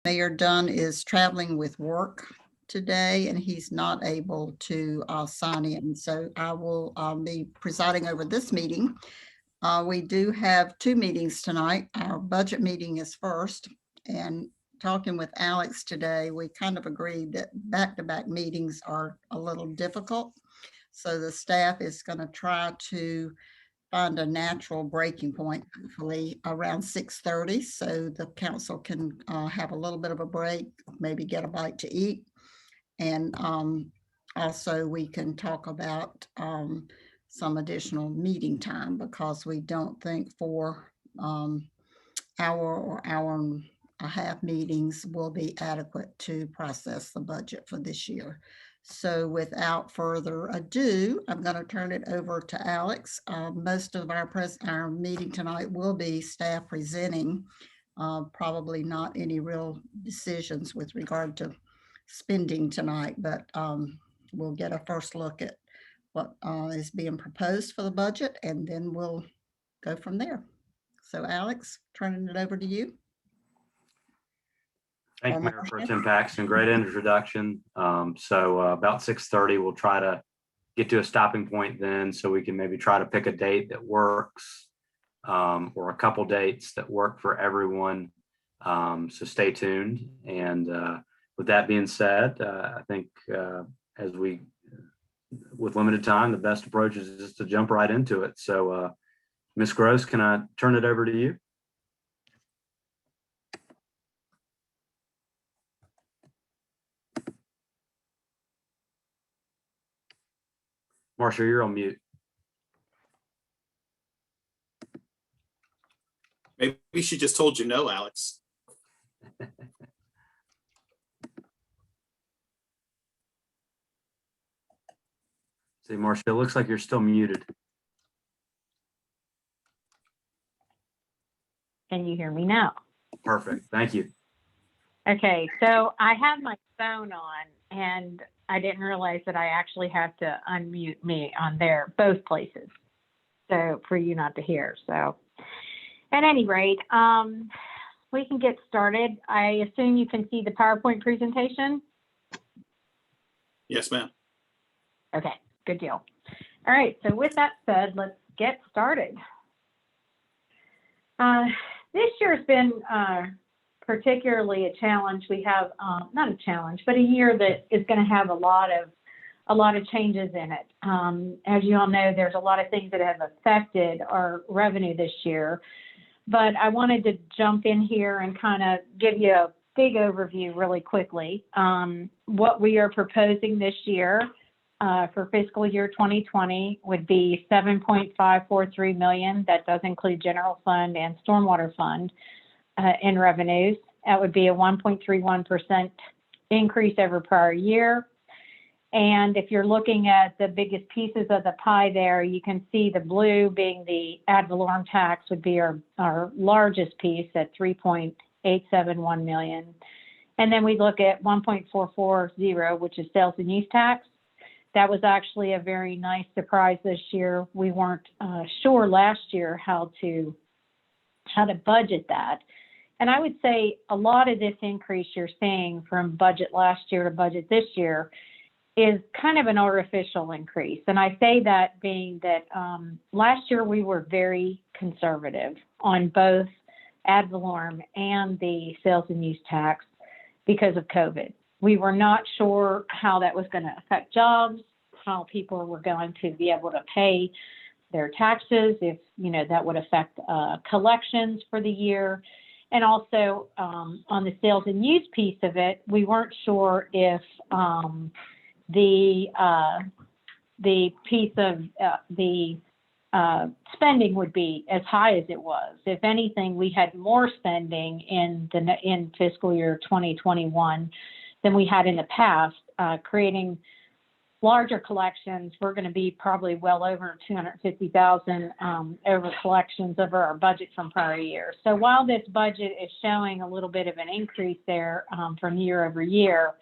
Mayor Dunn is traveling with work today, and he's not able to sign in. So I will be presiding over this meeting. We do have two meetings tonight. Our budget meeting is first, and talking with Alex today, we kind of agreed that back-to-back meetings are a little difficult. So the staff is going to try to find a natural breaking point, hopefully around 6:30, so the council can have a little bit of a break, maybe get a bite to eat. And also we can talk about some additional meeting time, because we don't think 4 hour or hour and a half meetings will be adequate to process the budget for this year. So without further ado, I'm going to turn it over to Alex. Most of our meeting tonight will be staff presenting, probably not any real decisions with regard to spending tonight, but we'll get a first look at what is being proposed for the budget, and then we'll go from there. So Alex, turning it over to you. Thank you, Mayor Pro Tem Paxton. Great introduction. So about 6:30, we'll try to get to a stopping point then, so we can maybe try to pick a date that works, or a couple dates that work for everyone. So stay tuned. And with that being said, I think with limited time, the best approach is just to jump right into it. So Ms. Gross, can I turn it over to you? Marcia, you're on mute. Maybe she just told you no, Alex. See, Marcia, it looks like you're still muted. Can you hear me now? Perfect. Thank you. Okay, so I have my phone on, and I didn't realize that I actually have to unmute me on there, both places, so for you not to hear. So at any rate, we can get started. I assume you can see the PowerPoint presentation? Yes, ma'am. Okay, good deal. All right, so with that said, let's get started. This year's been particularly a challenge. We have not a challenge, but a year that is going to have a lot of changes in it. As you all know, there's a lot of things that have affected our revenue this year, but I wanted to jump in here and kind of give you a big overview really quickly. What we are proposing this year for fiscal year 2020 would be $7.543 million. That does include general fund and stormwater fund in revenues. That would be a 1.31% increase over prior year. And if you're looking at the biggest pieces of the pie there, you can see the blue being the ad valorem tax would be our largest piece at $3.871 million. And then we look at 1.440, which is sales and use tax. That was actually a very nice surprise this year. We weren't sure last year how to budget that. And I would say a lot of this increase you're seeing from budget last year to budget this year is kind of an artificial increase. And I say that being that last year we were very conservative on both ad valorem and the sales and use tax because of COVID. We were not sure how that was going to affect jobs, how people were going to be able to pay their taxes, if that would affect collections for the year. And also on the sales and use piece of it, we weren't sure if the piece of the spending would be as high as it was. If anything, we had more spending in fiscal year 2021 than we had in the past, creating larger collections. We're going to be probably well over 250,000 over collections over our budget from prior years. So while this budget is showing a little bit of an increase there from year over year,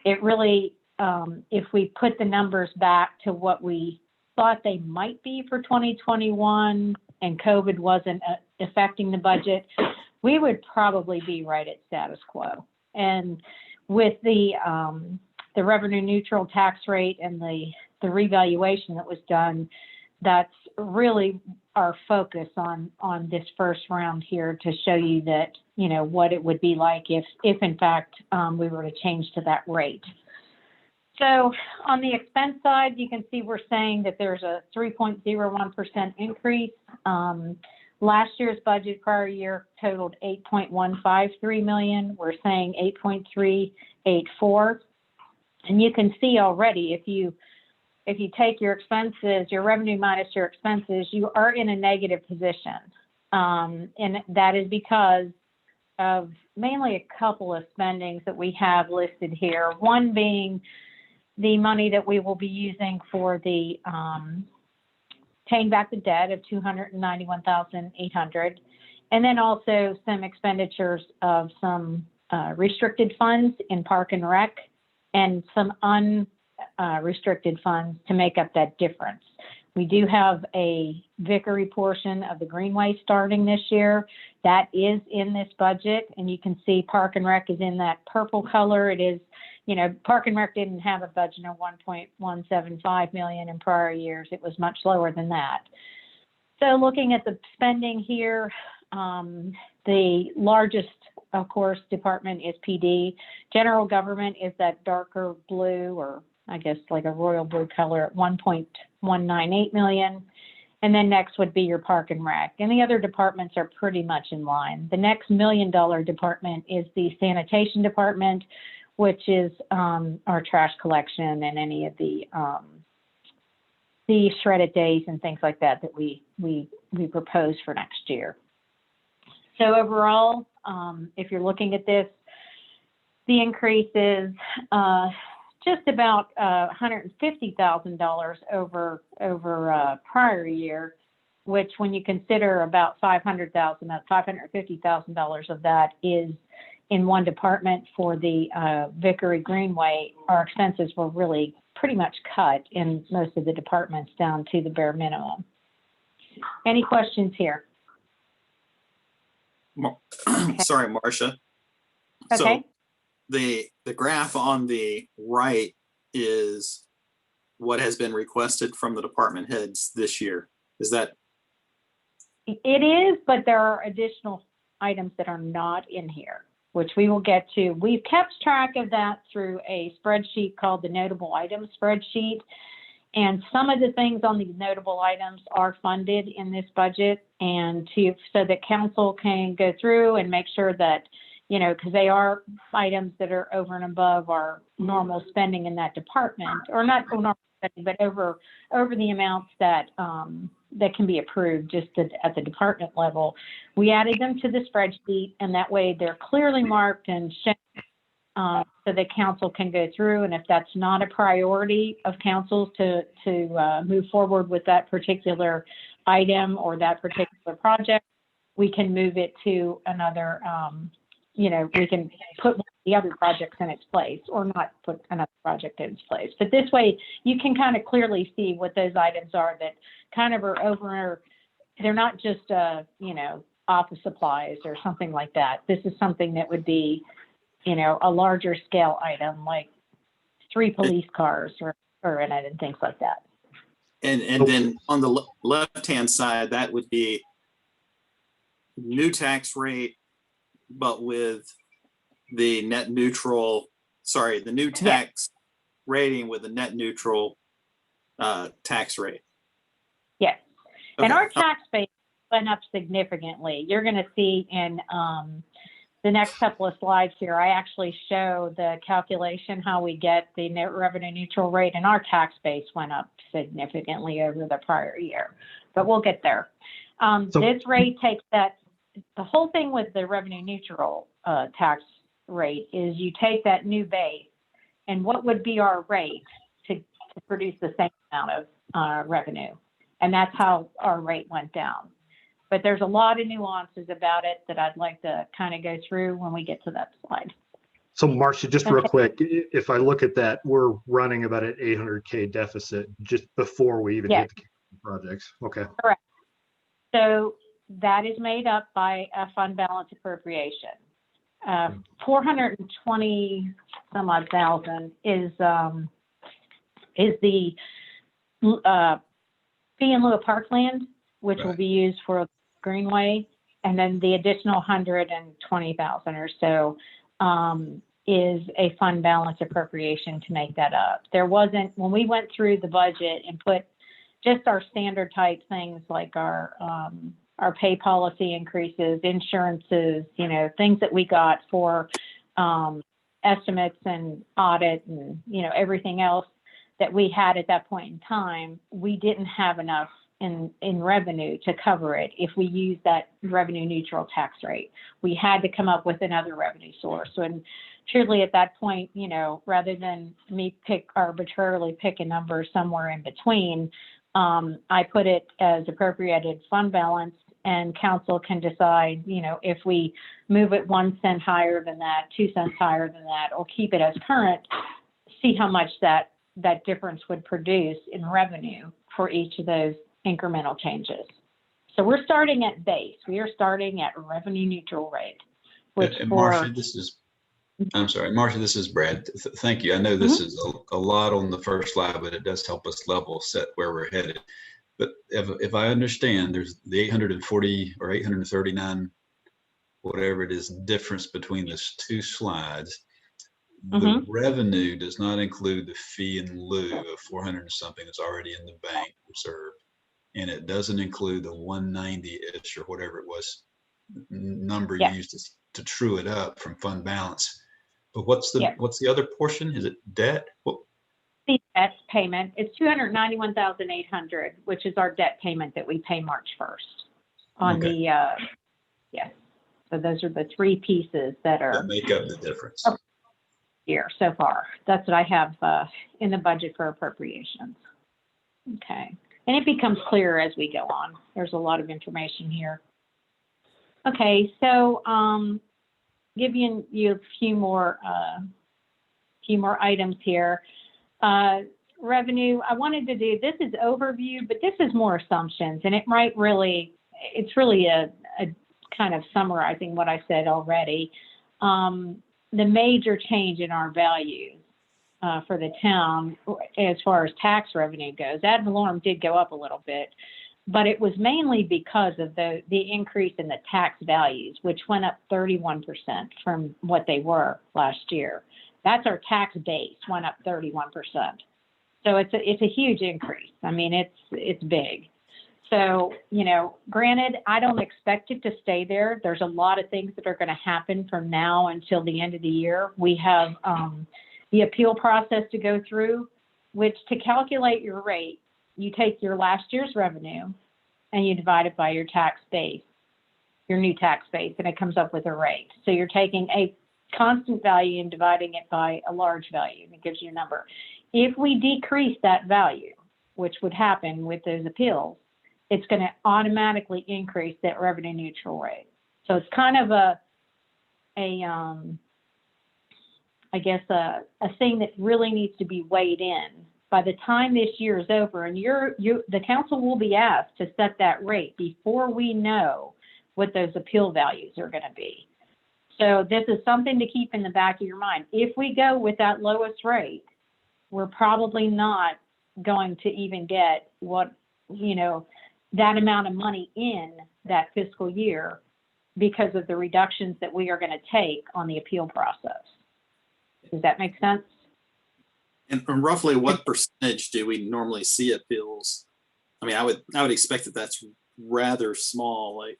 it really, if we put the numbers back to what we thought they might be for 2021 and COVID wasn't affecting the budget, we would probably be right at status quo. And with the revenue neutral tax rate and the revaluation that was done, that's really our focus on this first round here, to show you that, you know, what it would be like if in fact we were to change to that rate. So on the expense side, you can see we're saying that there's a 3.01% increase. Last year's budget prior year totaled 8.153 million. We're saying 8.384. And you can see already, if you take your expenses, your revenue minus your expenses, you are in a negative position. And that is because of mainly a couple of spendings that we have listed here. One being the money that we will be using for the paying back the debt of $291,800, and then also some expenditures of some restricted funds in Park and Rec, and some unrestricted funds to make up that difference. We do have a Vickery portion of the Greenway starting this year. That is in this budget, and you can see Park and Rec is in that purple color. It is, you know, Park and Rec didn't have a budget of 1.175 million in prior years. It was much lower than that. So looking at the spending here, the largest, of course, department is PD. General government is that darker blue, or I guess like a royal blue color, at 1.198 million. And then next would be your Park and Rec. And the other departments are pretty much in line. The next $1 million department is the sanitation department, which is our trash collection and any of the shredded days and things like that we propose for next year. So overall, if you're looking at this, the increase is just about $150,000 over prior year, which, when you consider about $550,000 of that is in one department for the Vickery Greenway, our expenses were really pretty much cut in most of the departments down to the bare minimum. Any questions here? Sorry, Marcia. Okay. So the graph on the right is what has been requested from the department heads this year. Is that? It is, but there are additional items that are not in here, which we will get to. We've kept track of that through a spreadsheet called the notable items spreadsheet. And some of the things on these notable items are funded in this budget, and so that council can go through and make sure that, you know, because they are items that are over and above our normal spending in that department, or not normal spending, but over the amounts that that can be approved just at the department level. We added them to the spreadsheet, and that way they're clearly marked and shown, so that council can go through. And if that's not a priority of council's to move forward with that particular item or that particular project, we can move it to another, you know, we can put the other projects in its place, or not put another project in its place. But this way you can kind of clearly see what those items are that kind of are over. They're not just, you know, office supplies or something like that. This is something that would be, you know, a larger scale item, like 3 police cars or in it and things like that. And then on the left-hand side, that would be new tax rate, but with the net neutral, sorry, the new tax rating with the net neutral tax rate. Yes. Okay. And our tax base went up significantly. You're going to see in the next couple of slides here, I actually show the calculation, how we get the net revenue neutral rate, and our tax base went up significantly over the prior year, but we'll get there. This rate takes that, the whole thing with the revenue neutral tax rate is you take that new base, and what would be our rate to produce the same amount of revenue. And that's how our rate went down. But there's a lot of nuances about it that I'd like to kind of go through when we get to that slide. So Marcia, just real quick, if I look at that, we're running about an 800K deficit just before we even hit the projects. Okay. Correct. So that is made up by a fund balance appropriation. 420 some odd thousand is the fee in lieu of parkland, which will Right. be used for Greenway, and then the additional 120,000 or so is a fund balance appropriation to make that up. There wasn't, when we went through the budget and put just our standard type things like our pay policy increases, insurances, you know, things that we got for estimates and audit and, you know, everything else that we had at that point in time, we didn't have enough in revenue to cover it if we use that revenue neutral tax rate. We had to come up with another revenue source. And truly at that point, you know, rather than me arbitrarily pick a number somewhere in between, I put it as appropriated fund balance, and council can decide, you know, if we move it 1 cent higher than that, 2 cents higher than that, or keep it as current, see how much that difference would produce in revenue for each of those incremental changes. So we're starting at base. We are starting at revenue neutral rate, which And for Marcia, I'm sorry, Marcia, this is Brad. Thank you. I know this is a lot on the first slide, but it does help us level set where we're headed. But if I understand, there's the 840 or 839, whatever it is, difference between those two slides. The revenue does not include the fee in lieu of 400 and something that's already in the bank reserved. And it doesn't include the 190-ish or whatever it was number used to true it up from fund balance. But what's the other portion? Is it debt? The debt payment. It's 291,800, which is our debt payment that we pay March 1st on the yes. So those are the three pieces that make up the difference here so far. That's what I have in the budget for appropriations. Okay. And it becomes clearer as we go on. There's a lot of information here. Okay, so giving you a few more items here. Revenue, I wanted to do, this is overview, but this is more assumptions, and it's really a kind of summarizing what I said already. The major change in our values for the town as far as tax revenue goes, ad valorem did go up a little bit, but it was mainly because of the increase in the tax values, which went up 31% from what they were last year. That's our tax base, went up 31%. So it's a huge increase. I mean, it's big. So, you know, granted, I don't expect it to stay there. There's a lot of things that are going to happen from now until the end of the year. We have the appeal process to go through, which to calculate your rate, you take your last year's revenue and you divide it by your tax base, your new tax base, and it comes up with a rate. So you're taking a constant value and dividing it by a large value, and it gives you a number. If we decrease that value, which would happen with those appeals, it's going to automatically increase that revenue neutral rate. So it's kind of a thing that really needs to be weighed in. By the time this year is over, and the council will be asked to set that rate before we know what those appeal values are going to be. So this is something to keep in the back of your mind. If we go with that lowest rate, we're probably not going to even get that amount of money in that fiscal year because of the reductions that we are going to take on the appeal process. Does that make sense? And roughly what percentage do we normally see appeals? I mean, I would expect that that's rather small. Like,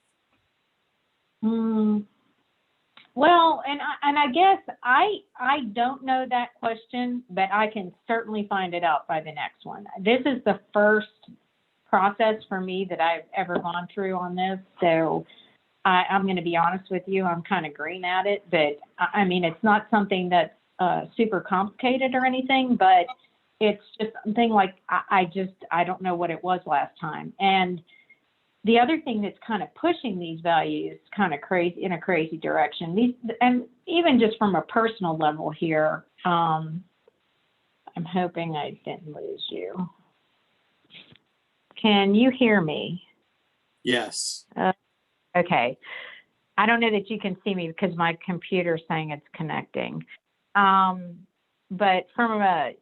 well, and I guess I don't know that question, but I can certainly find it out by the next one. This is the first process for me that I've ever gone through on this, so I'm going to be honest with you. I'm kind of green at it, but I mean, it's not something that's super complicated or anything, but it's just something like I don't know what it was last time. And the other thing that's kind of pushing these values kind of crazy in a crazy direction, and even just from a personal level here, I'm hoping I didn't lose you. Can you hear me? yes. Okay. I don't know that you can see me because my computer's saying it's connecting. But from a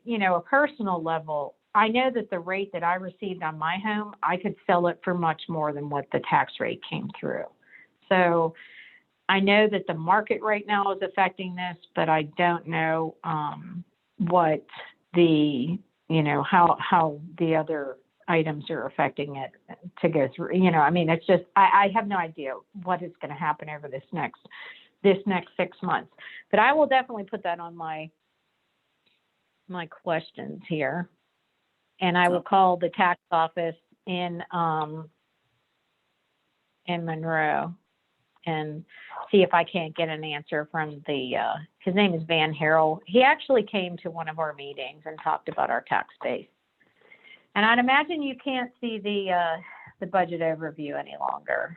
personal level, I know that the rate that I received on my home, I could sell it for much more than what the tax rate came through. So I know that the market right now is affecting this, but I don't know what the, how the other items are affecting it to go through. It's just, I have no idea what is going to happen over this next 6 months. But I will definitely put that on my questions here. And I will call the tax office in Monroe and see if I can't get an answer from his name is Van Harrell. He actually came to one of our meetings and talked about our tax base. And I'd imagine you can't see the budget overview any longer.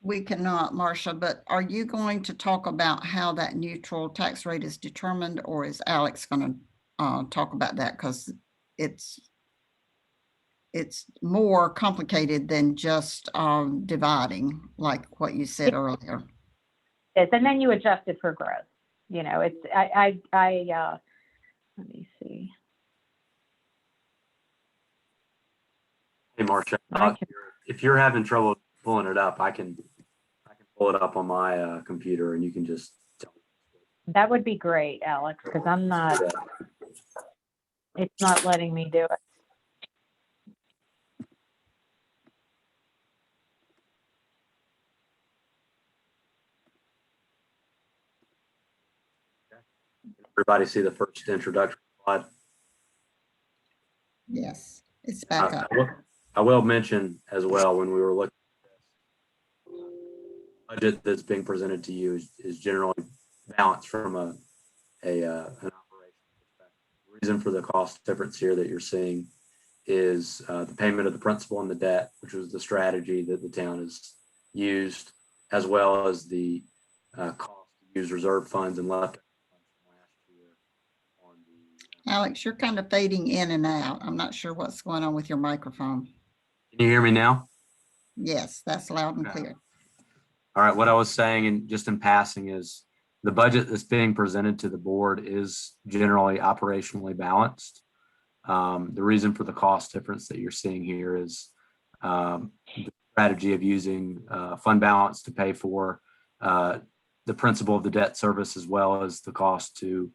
We cannot, Marcia, but are you going to talk about how that neutral tax rate is determined, or is Alex going to talk about that? Because it's more complicated than just dividing, like what you said earlier. Yes, and then you adjust it for growth. Let me see. Hey, Marcia, I can- if you're having trouble pulling it up, I can pull it up on my computer, and you can just tell me. That would be great, Alex, because it's not letting me do it. Everybody see the first introduction slide? Yes, it's back up. I will mention as well, when we were looking at this, budget that's being presented to you is generally balanced from an operational perspective. The reason for the cost difference here that you're seeing is the payment of the principal and the debt, which was the strategy that the town has used, as well as the cost to use reserve funds and left funds from last year on the. Alex, you're kind of fading in and out. I'm not sure what's going on with your microphone. Can you hear me now? Yes, that's loud and Okay. clear. All right, what I was saying, and just in passing, is the budget that's being presented to the board is generally operationally balanced. The reason for the cost difference that you're seeing here is the strategy of using fund balance to pay for the principal of the debt service, as well as the cost to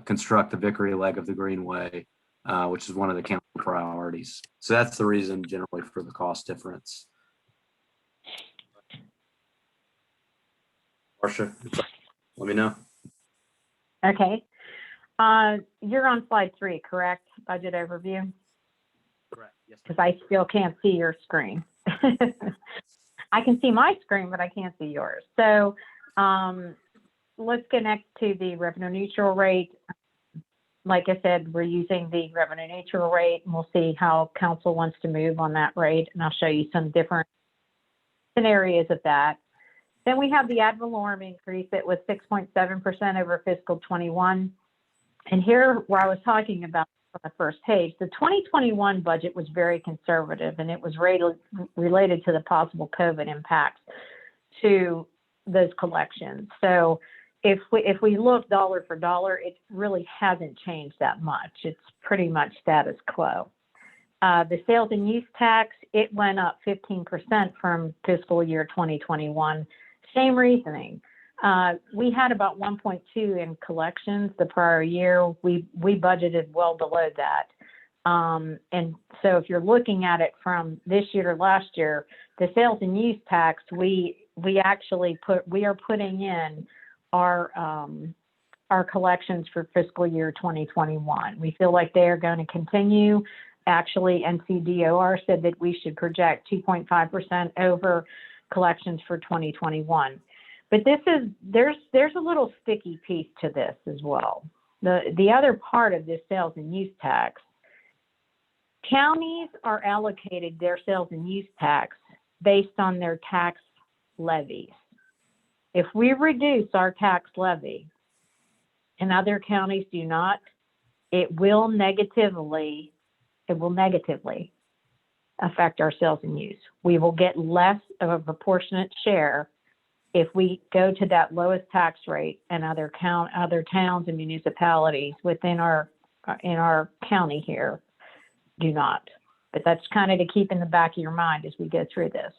construct the Vickery leg of the Greenway, which is one of the county priorities. So that's the reason generally for the cost difference. Marcia, let me know. Okay. You're on slide 3, correct? Budget overview? Correct. Yes. Because I still can't see your screen. I can see my screen, but I can't see yours. So let's connect to the revenue neutral rate. Like I said, we're using the revenue neutral rate, and we'll see how council wants to move on that rate. And I'll show you some different scenarios of that. Then we have the ad valorem increase. It was 6.7% over fiscal 21. And here, where I was talking about on the first page, the 2021 budget was very conservative, and it was related to the possible COVID impacts to those collections. So if we look dollar for dollar, it really hasn't changed that much. It's pretty much status quo. The sales and use tax, it went up 15% from fiscal year 2021. Same reasoning. We had about 1.2 in collections the prior year. We budgeted well below that. And so if you're looking at it from this year to last year, the sales and use tax, we are putting in our collections for fiscal year 2021. We feel like they are going to continue. Actually, NCDOR said that we should project 2.5% over collections for 2021. But there's a little sticky piece to this as well. The other part of this sales and use tax, counties are allocated their sales and use tax based on their tax levies. If we reduce our tax levy and other counties do not, it will negatively affect our sales and use. We will get less of a proportionate share if we go to that lowest tax rate, and other towns and municipalities within in our county here do not. But that's kind of to keep in the back of your mind as we go through this.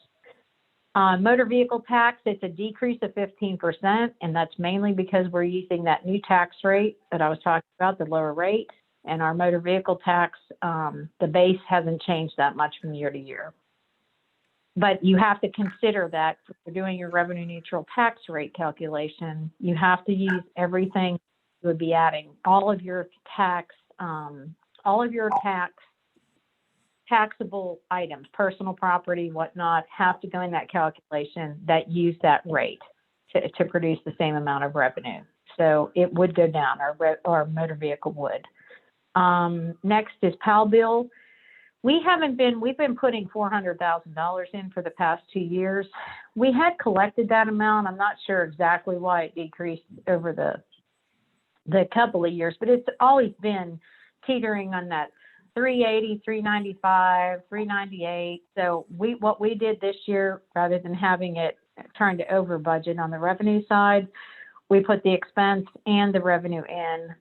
Motor vehicle tax, it's a decrease of 15%, and that's mainly because we're using that new tax rate that I was talking about, the lower rate. And our motor vehicle tax, the base hasn't changed that much from year to year. But you have to consider that for doing your revenue neutral tax rate calculation, you have to use everything you would be adding. All of your taxable items, personal property, whatnot, have to go in that calculation that use that rate to produce the same amount of revenue. So it would go down, our motor vehicle would. Next is PAL bill. We've been putting $400,000 in for the past 2 years. We had collected that amount. I'm not sure exactly why it decreased over the couple of years, but it's always been teetering on that 380, 395, 398. So what we did this year, rather than having it trying to over budget on the revenue side, we put the expense and the revenue in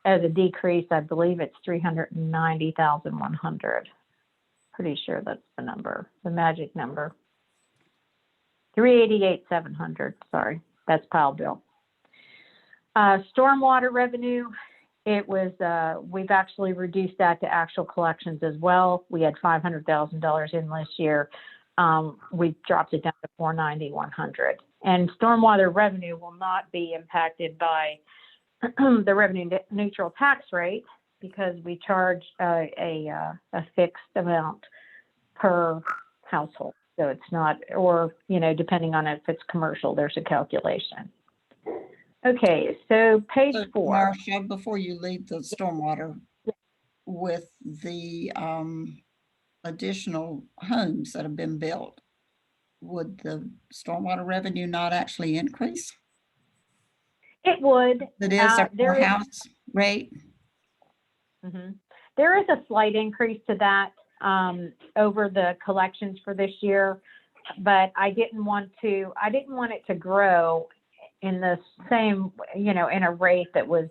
as a decrease. I believe it's 390,100. Pretty sure that's the number, the magic number. 388,700. Sorry, that's PAL bill. Stormwater revenue. It was, we've actually reduced that to actual collections as well. We had $500,000 in this year. We dropped it down to 490,100. And stormwater revenue will not be impacted by the revenue neutral tax rate because we charge a fixed amount per household. So it's not, or, depending on if it's commercial, there's a calculation. Okay, so page 4. Marcia, before you leave the stormwater, with the additional homes that have been built, would the stormwater revenue not actually increase? It would. It is a per house rate? There is a slight increase to that over the collections for this year, but I didn't want it to grow in the same, in a rate that was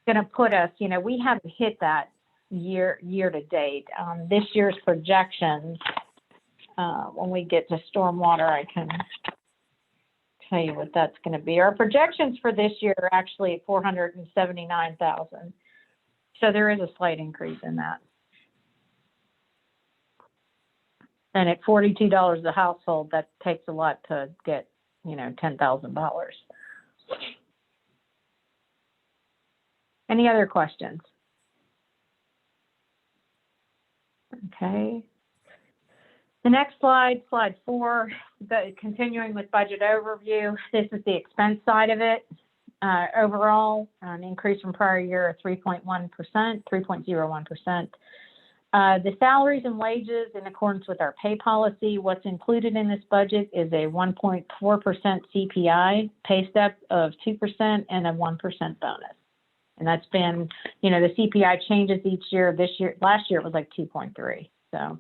going to put us, we haven't hit that year to date. This year's projections, when we get to stormwater, I can tell you what that's going to be. Our projections for this year are actually at 479,000. So there is a slight increase in that. And at $42 a household, that takes a lot to get, $10,000. Any other questions? Okay. The next slide, slide 4, continuing with budget overview. This is the expense side of it. Overall, an increase from prior year of 3.01%. The salaries and wages, in accordance with our pay policy, what's included in this budget is a 1.4% CPI pay step of 2% and a 1% bonus. And that's been, the CPI changes each year. Last year it was like 2.3. So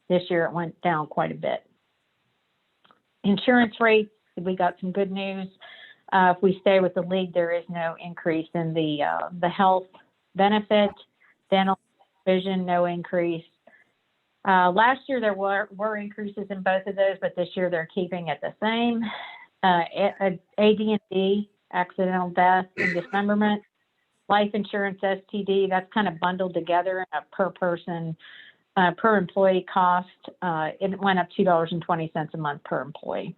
this year it went down quite a bit. Insurance rates, we got some good news. If we stay with the league, there is no increase in the health benefit, dental, vision, no increase. Last year there were increases in both of those, but this year they're keeping it the same. AD&D, accidental death and dismemberment, life insurance, STD, that's kind of bundled together in a per person, per employee cost. It went up $2.20 a month per employee.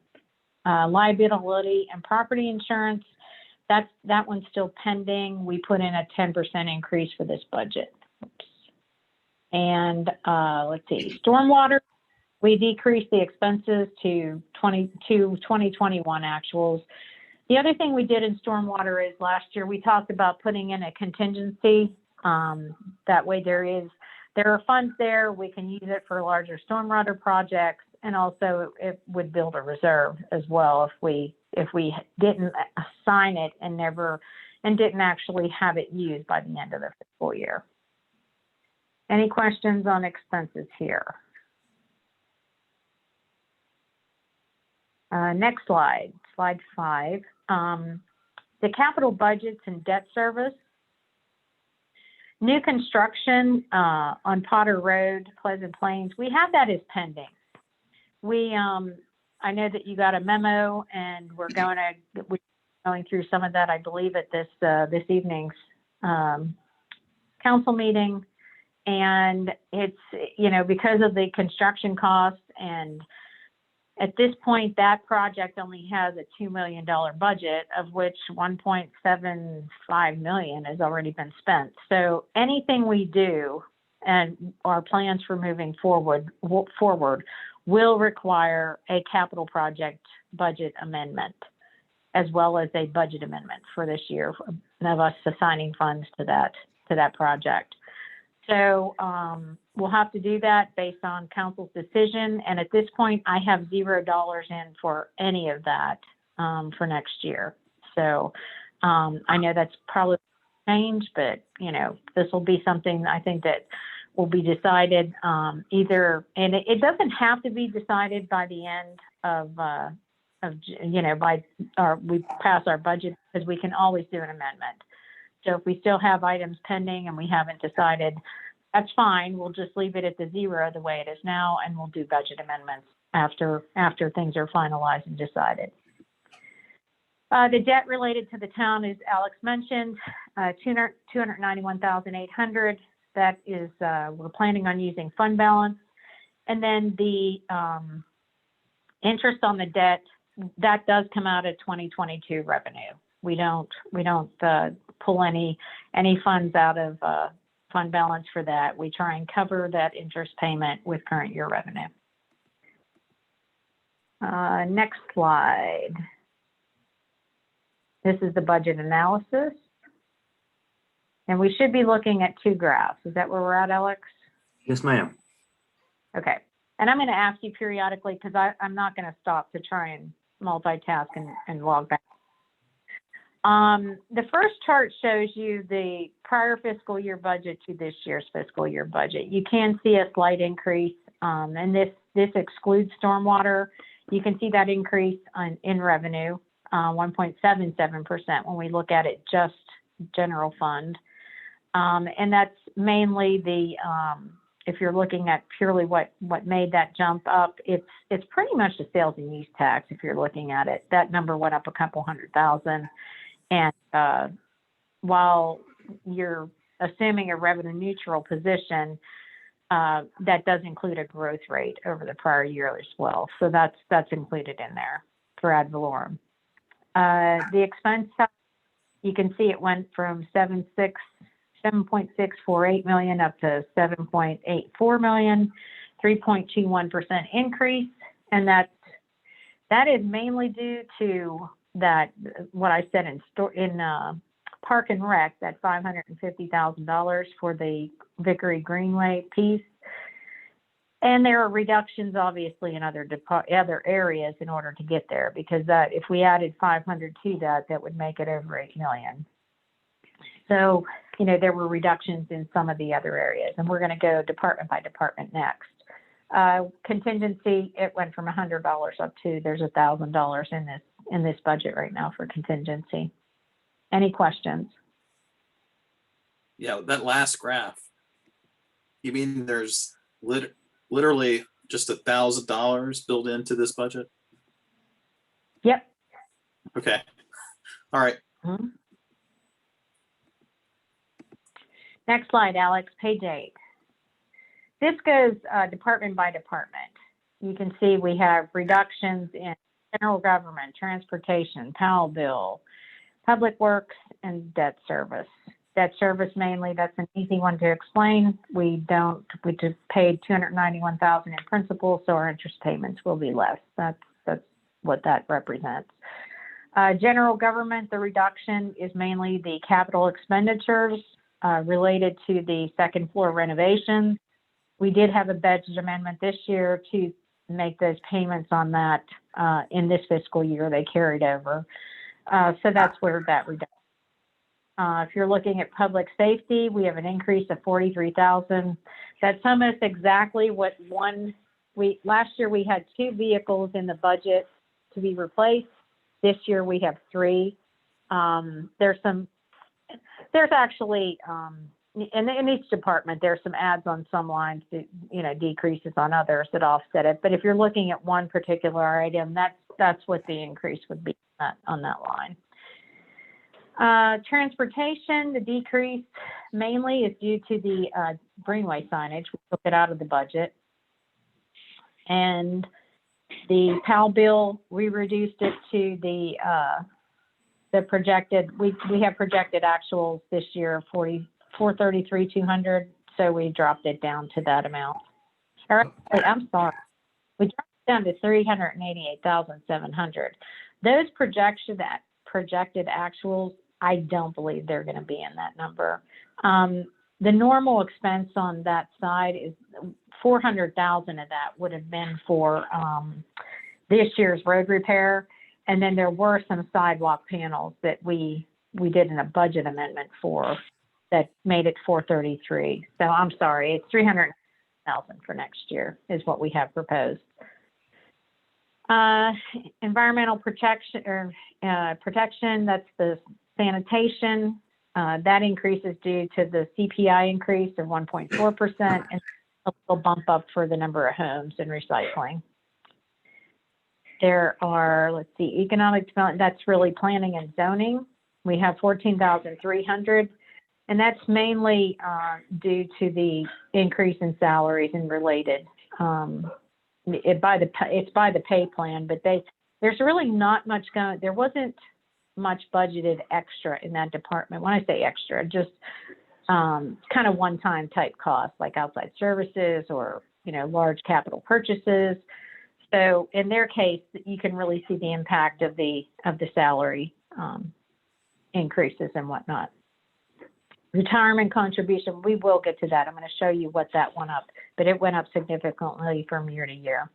Liability and property insurance, that one's still pending. We put in a 10% increase for this budget. Oops. And let's see, stormwater, we decreased the expenses to 2021 actuals. The other thing we did in stormwater is last year we talked about putting in a contingency. That way there are funds there. We can use it for larger stormwater projects, and also it would build a reserve as well if we didn't assign it and didn't actually have it used by the end of the fiscal year. Any questions on expenses here? Next slide, slide 5. The capital budgets and debt service. New construction on Potter Road, Pleasant Plains, we have that as pending. I know that you got a memo, and we're going through some of that, I believe, at this evening's council meeting. And it's, because of the construction costs, and at this point, that project only has a $2 million budget, of which $1.75 million has already been spent. So anything we do and our plans for moving forward will require a capital project budget amendment, as well as a budget amendment for this year of us assigning funds to that project. So we'll have to do that based on council's decision. And at this point, I have $0 in for any of that for next year. So I know that's probably changed, but this will be something I think that will be decided either, and it doesn't have to be decided by the end of we pass our budget, because we can always do an amendment. So if we still have items pending and we haven't decided, that's fine. We'll just leave it at the 0 the way it is now, and we'll do budget amendments after things are finalized and decided. The debt related to the town, as Alex mentioned, $291,800. That is, we're planning on using fund balance. And then the interest on the debt, that does come out of 2022 revenue. We don't pull any funds out of fund balance for that. We try and cover that interest payment with current year revenue. Next slide. This is the budget analysis. And we should be looking at 2 graphs. Is that where we're at, Alex? Yes, ma'am. Okay. And I'm going to ask you periodically, because I'm not going to stop to try and multitask and log back. The first chart shows you the prior fiscal year budget to this year's fiscal year budget. You can see a slight increase, and this excludes stormwater. You can see that increase in revenue, 1.77% when we look at it just general fund. And that's mainly if you're looking at purely what made that jump up, it's pretty much the sales and use tax. If you're looking at it, that number went up a couple $100,000. And while you're assuming a revenue neutral position, that does include a growth rate over the prior year as well. So that's included in there for ad valorem. The expense side, you can see it went from 7.648 million up to 7.84 million, 3.21% increase. And that is mainly due to that, what I said in Park and Rec, that $550,000 for the Vickery Greenway piece. And there are reductions, obviously, in other areas in order to get there, because if we added 500 to that would make it over 8 million. So, there were reductions in some of the other areas, and we're going to go department by department next. Contingency, it went from $100 up to, there's $1,000 in this budget right now for contingency. Any questions? Yeah, that last graph, you mean there's literally just $1,000 built into this budget? Yep. Okay. All right. Mm-hmm. Next slide, Alex, page 8. This goes department by department. You can see we have reductions in general government, transportation, Powell bill, public works, and debt service. Debt service mainly, that's an easy one to explain. We just paid $291,000 in principal, so our interest payments will be less. That's what that represents. General government, the reduction is mainly the capital expenditures related to the second floor renovations. We did have a budget amendment this year to make those payments on that in this fiscal year. They carried over. So that's where that reduction. If you're looking at public safety, we have an increase of $43,000. That's almost exactly what last year we had 2 vehicles in the budget to be replaced. This year we have 3. There's actually, in each department, there's some adds on some lines, decreases on others that offset it. But if you're looking at one particular item, that's what the increase would be on that line. Transportation, the decrease mainly is due to the greenway signage. We took it out of the budget. And the PAL bill, we reduced it to the projected, we have projected actuals this year of 433,200, so we dropped it down to that amount. Or actually, I'm sorry, we dropped it down to 388,700. Those projected actuals, I don't believe they're going to be in that number. The normal expense on that side is 400,000 of that would have been for this year's road repair. And then there were some sidewalk panels that we did in a budget amendment for that made it 433. So I'm sorry, it's 300,000 for next year is what we have proposed. Environmental protection, that's the sanitation. That increase is due to the CPI increase of 1.4% and a little bump up for the number of homes and recycling. There are, let's see, economic development, that's really planning and zoning. We have 14,300, and that's mainly due to the increase in salaries and related. It's by the pay plan, but there's really not much there wasn't much budgeted extra in that department. When I say extra, just kind of one-time type costs like outside services or, large capital purchases. So in their case, you can really see the impact of the salary increases and whatnot. Retirement contribution, we will get to that. I'm going to show you what that went up, but it went up significantly from year to year.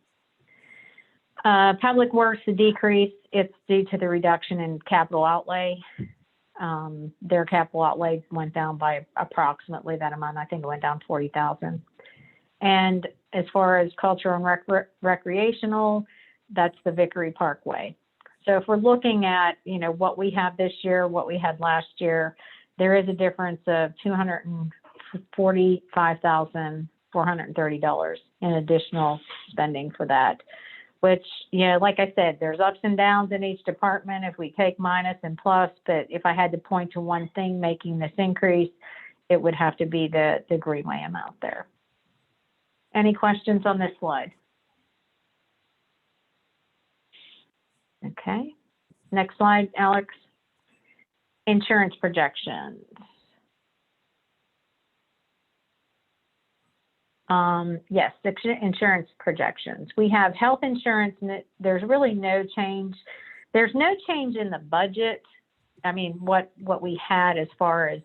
Public Works, the decrease, it's due to the reduction in capital outlay. Their capital outlay went down by approximately that amount. I think it went down 40,000. And as far as cultural and recreational, that's the Vickery Parkway. So if we're looking at, what we have this year, what we had last year, there is a difference of $245,430 in additional spending for that, which, like I said, there's ups and downs in each department if we take minus and plus, but if I had to point to one thing making this increase, it would have to be the greenway amount there. Any questions on this slide? Okay. Next slide, Alex. Insurance projections. Yes, insurance projections. We have health insurance, and there's really no change. There's no change in the budget. I mean, what we had as far as,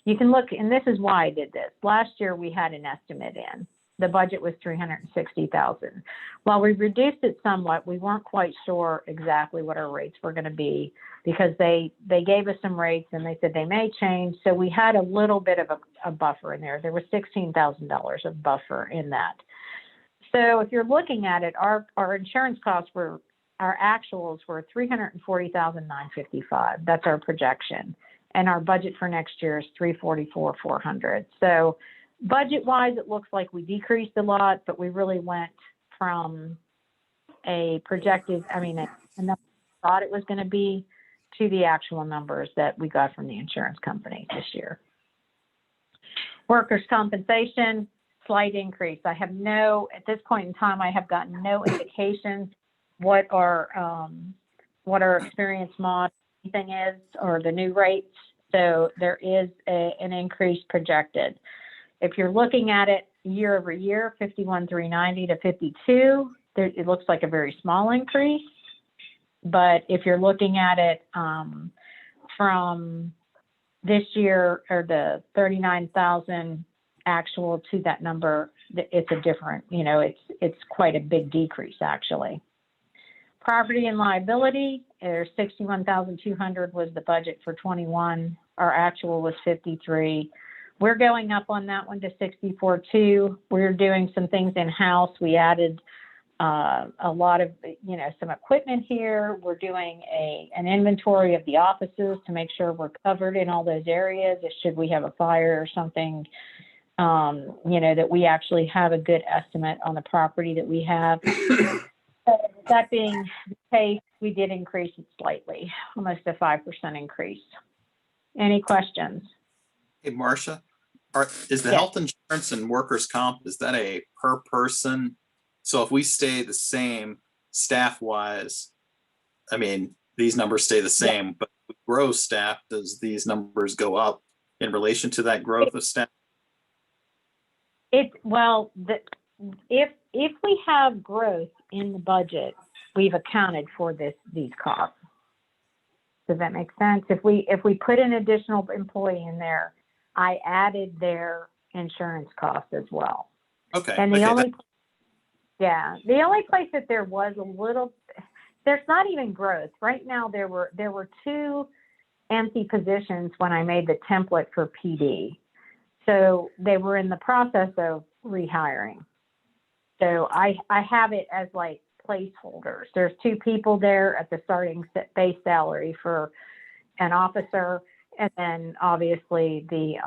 you can look, and this is why I did this. Last year we had an estimate in. The budget was $360,000. While we reduced it somewhat, we weren't quite sure exactly what our rates were going to be because they gave us some rates and they said they may change. So we had a little bit of a buffer in there. There was $16,000 of buffer in that. So if you're looking at it, our insurance costs our actuals were $340,955. That's our projection. And our budget for next year is $344,400. So budget-wise, it looks like we decreased a lot, but we really went from a projected, a number we thought it was going to be to the actual numbers that we got from the insurance company this year. Workers' compensation, slight increase. At this point in time, I have gotten no indication what our experience mod thing is or the new rates. So there is an increase projected. If you're looking at it year over year, 51,390 to 52, it looks like a very small increase. But if you're looking at it from this year or the 39,000 actual to that number, it's a different, it's quite a big decrease actually. Property and liability, there's 61,200 was the budget for 21. Our actual was 53. We're going up on that one to 64.2. We're doing some things in-house. We added a lot of, some equipment here. We're doing an inventory of the offices to make sure we're covered in all those areas. Should we have a fire or something, that we actually have a good estimate on the property that we have. That being the case, we did increase it slightly, almost a 5% increase. Any questions? Hey, Marcia, is the Yes. health insurance and workers' comp, is that a per person? So if we stay the same staff-wise, I mean, these numbers stay the same, but with grow staff, does these numbers go up in relation to that growth of staff? If we have growth in the budget, we've accounted for these costs. Does that make sense? If we put an additional employee in there, I added their insurance costs as well. Okay. And the okay, only place that there was a little, there's not even growth. Right now, there were 2 empty positions when I made the template for PD. So they were in the process of rehiring. So I have it as like placeholders. There's 2 people there at the starting base salary for an officer, and then obviously the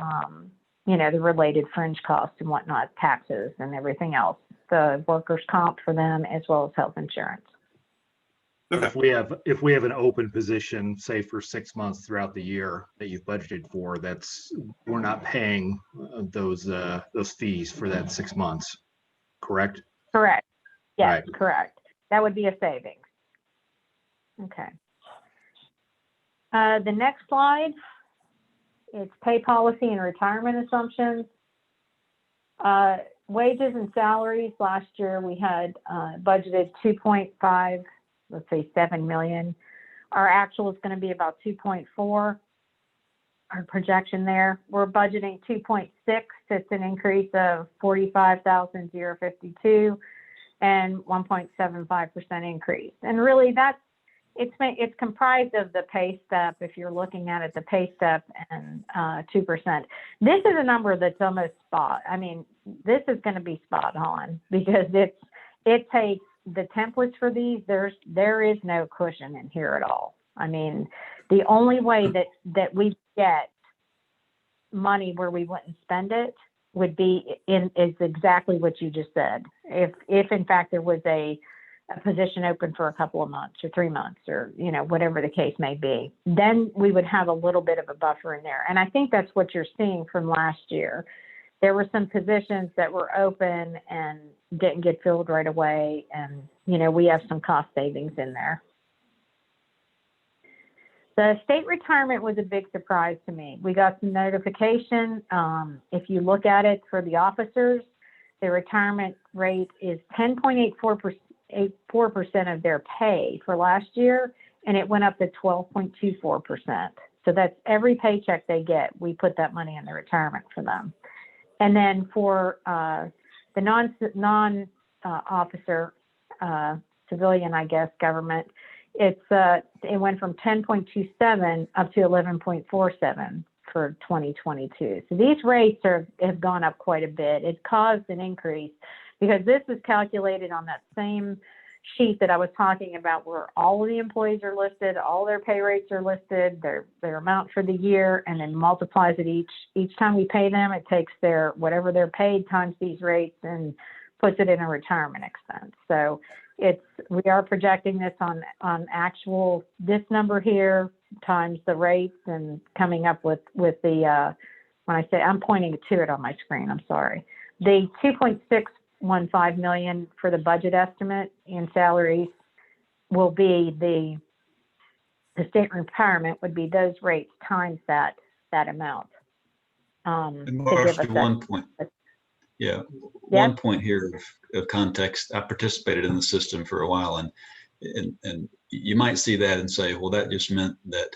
related fringe costs and whatnot, taxes and everything else, the workers' comp for them as well as health insurance. But if we have an open position, say for 6 months throughout the year that you've budgeted for, we're not paying those fees for that 6 months, correct? Correct. Yes, Right. correct. That would be a savings. Okay. The next slide, it's pay policy and retirement assumptions. Wages and salaries, last year we had budgeted 2.5, let's say 7 million. Our actual is going to be about 2.4. Our projection there, we're budgeting 2.6. It's an increase of 45,052 and 1.75% increase. And really it's comprised of the pay step. If you're looking at it, the pay step and 2%. This is a number that's almost this is going to be spot on because it takes the templates for these. There is no cushion in here at all. I mean, the only way that we get money where we wouldn't spend it would be is exactly what you just said. If in fact there was a position open for a couple of months or 3 months or, whatever the case may be, then we would have a little bit of a buffer in there. And I think that's what you're seeing from last year. There were some positions that were open and didn't get filled right away. And, we have some cost savings in there. The state retirement was a big surprise to me. We got some notification. If you look at it for the officers, the retirement rate is 10.84% of their pay for last year, and it went up to 12.24%. So that's every paycheck they get, we put that money in the retirement for them. And then for the non-officer civilian, I guess, government, it went from 10.27 up to 11.47 for 2022. So these rates have gone up quite a bit. It caused an increase because this is calculated on that same sheet that I was talking about where all of the employees are listed, all their pay rates are listed, their amount for the year, and then multiplies it each time we pay them. It takes whatever they're paid times these rates and puts it in a retirement expense. So we are projecting this on actual, this number here times the rates and coming up with the, when I say, I'm pointing to it on my screen, I'm sorry. The 2.615 million for the budget estimate in salaries will be the state retirement would be those rates times that amount. And Marcia, one point. Yeah, one point here of context. I participated in the system for a while, and you might see that and say, well, that just meant that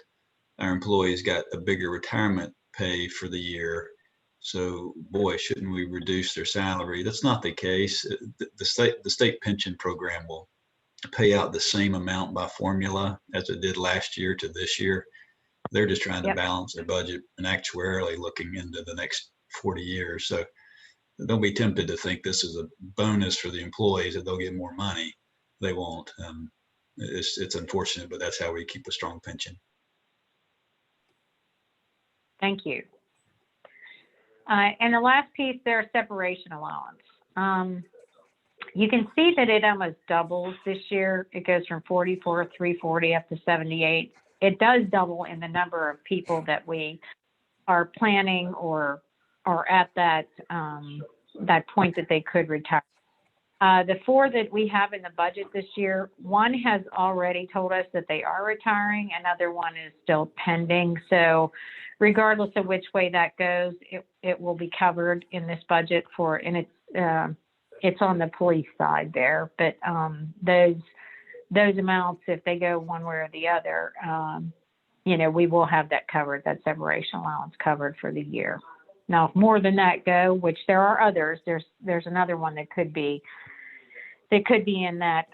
our employees got a bigger retirement pay for the year. So, boy, shouldn't we reduce their salary? That's not the case. The state pension program will pay out the same amount by formula as it did last year to this year. They're just trying to balance their budget and actuarially looking into the next 40 years. So don't be tempted to think this is a bonus for the employees that they'll get more money. They won't. It's unfortunate, but that's how we keep a strong pension. Thank you. And the last piece there, separation allowance. You can see that it almost doubles this year. It goes from 44,340 up to 78. It does double in the number of people that we are planning or are at that point that they could retire. The 4 that we have in the budget this year, one has already told us that they are retiring. Another one is still pending. So regardless of which way that goes, it will be covered in this budget and it's on the police side there. But those amounts, if they go one way or the other, we will have that covered, that separation allowance covered for the year. Now, if more than that go, which there are others, there's another one that could be in that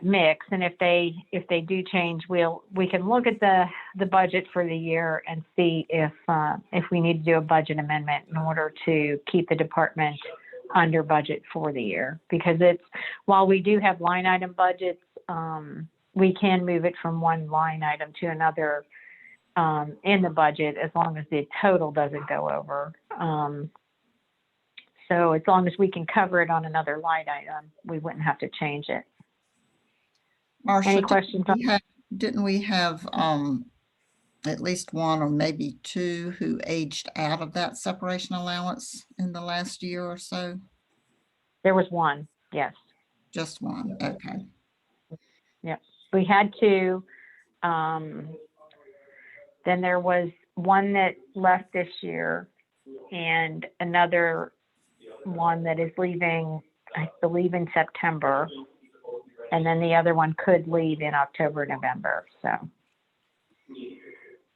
mix. And if they do change, we can look at the budget for the year and see if we need to do a budget amendment in order to keep the department under budget for the year. Because while we do have line item budgets, we can move it from one line item to another in the budget as long as the total doesn't go over. So as long as we can cover it on another line item, we wouldn't have to change it. Marcia, Any questions? didn't we have at least one or maybe 2 who aged out of that separation allowance in the last year or so? There was one, yes. Just one, okay. Yep, we had 2. Then there was one that left this year and another one that is leaving, I believe, in September. And then the other one could leave in October, November. So